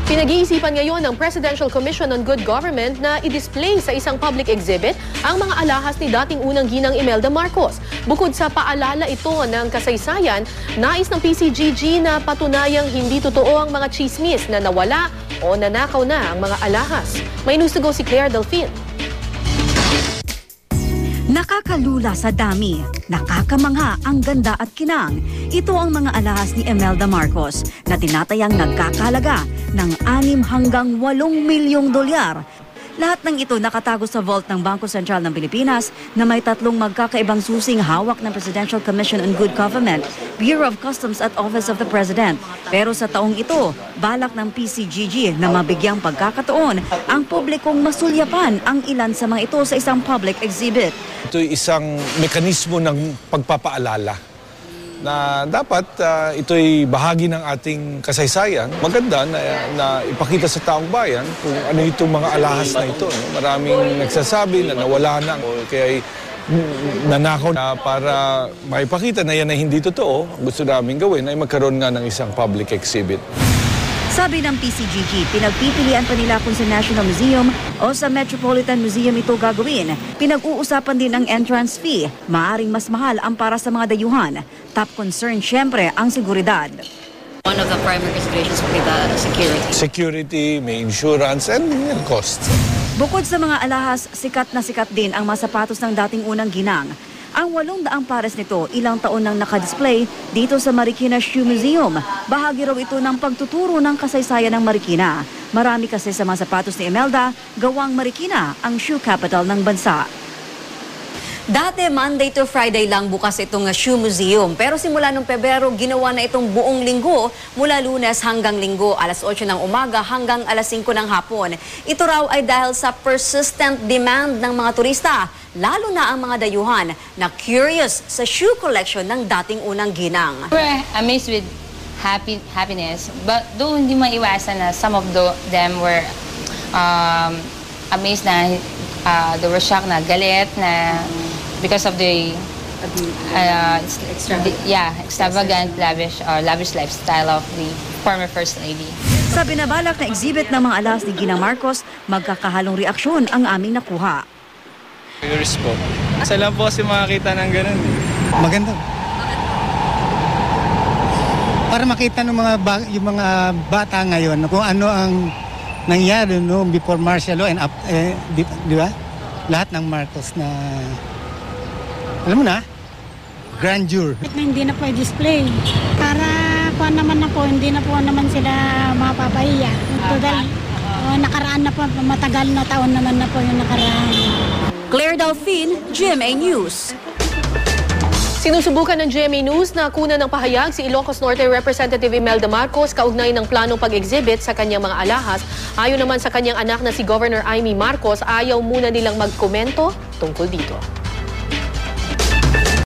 Pinag-iisipan ngayon ng Presidential Commission on Good Government na i-display sa isang public exhibit ang mga alahas ni dating unang ginang Imelda Marcos. Bukod sa paalala ito ng kasaysayan, nais ng PCGG na patunayang hindi totoo ang mga chismis na nawala o nanakaw na ang mga alahas. May news to go si Claire Delfin. Nakakalula sa dami, nakakamangha ang ganda at kinang. Ito ang mga alahas ni Imelda Marcos na tinatayang nagkakahalaga ng 6 hanggang 8 milyong dolyar. Lahat ng ito nakatago sa vault ng Bangko Sentral ng Pilipinas na may 3 magkakaibang susing hawak ng Presidential Commission on Good Government, Bureau of Customs at Office of the President. Pero sa taong ito, balak ng PCGG na mabigyang pagkakataon ang publikong masulyapan ang ilan sa mga ito sa isang public exhibit. Ito'y isang mekanismo ng pagpapaalala na dapat ito'y bahagi ng ating kasaysayan. Maganda na ipakita sa taong bayan kung ano itong mga alahas na ito. No? Maraming nagsasabi na nawala na, kaya nanakaw na para maipakita na yan ay hindi totoo. Gusto namin gawin ay magkaroon nga ng isang public exhibit. Sabi ng PCGG, pinagpipilian pa nila kung sa National Museum o sa Metropolitan Museum ito gagawin. Pinag-uusapan din ang entrance fee. Maaring mas mahal ang para sa mga dayuhan. Top concern siyempre ang seguridad. One of the primary considerations will be the security. Security, may insurance, and cost. Bukod sa mga alahas, sikat din ang mga sapatos ng dating unang ginang. Ang 800 pares nito ilang taon nang nakadisplay dito sa Marikina Shoe Museum. Bahagi raw ito ng pagtuturo ng kasaysayan ng Marikina. Marami kasi sa mga sapatos ni Imelda, gawang Marikina ang shoe capital ng bansa. Dati Monday to Friday lang bukas itong Shoe Museum. Pero simula noong Pebrero, ginawa na itong buong linggo mula Lunes hanggang Linggo, alas 8 ng umaga hanggang alas 5 ng hapon. Ito raw ay dahil sa persistent demand ng mga turista, lalo na ang mga dayuhan na curious sa shoe collection ng dating unang ginang. We're amazed with happiness, but doon hindi maiwasan na some of them were amazed na they were shocked na galit na because of the extravagant, lavish lifestyle of the former First Lady. Sa binabalak na exhibit ng mga alahas ni Ginang Marcos, magkakahalong reaksyon ang aming nakuha. Curious po. Isa lang po kasi makakita ng ganun. Maganda. Para makita ng yung mga bata ngayon kung ano ang nangyari before martial law and up, di ba? Lahat ng Marcos na, alam mo na, grandeur. Hindi na po i-display. Para hindi na po naman sila mapapahiya. Total, nakaraan na po, matagal na taon naman na po yung nakaraan. Claire Delfin, GMA News. Sinusubukan ng GMA News na kunan ng pahayag si Ilocos Norte Representative Imelda Marcos kaugnay ng planong pag-exhibit sa kanyang mga alahas. Ayon naman sa kanyang anak na si Governor Amy Marcos, ayaw muna nilang magkomento tungkol dito.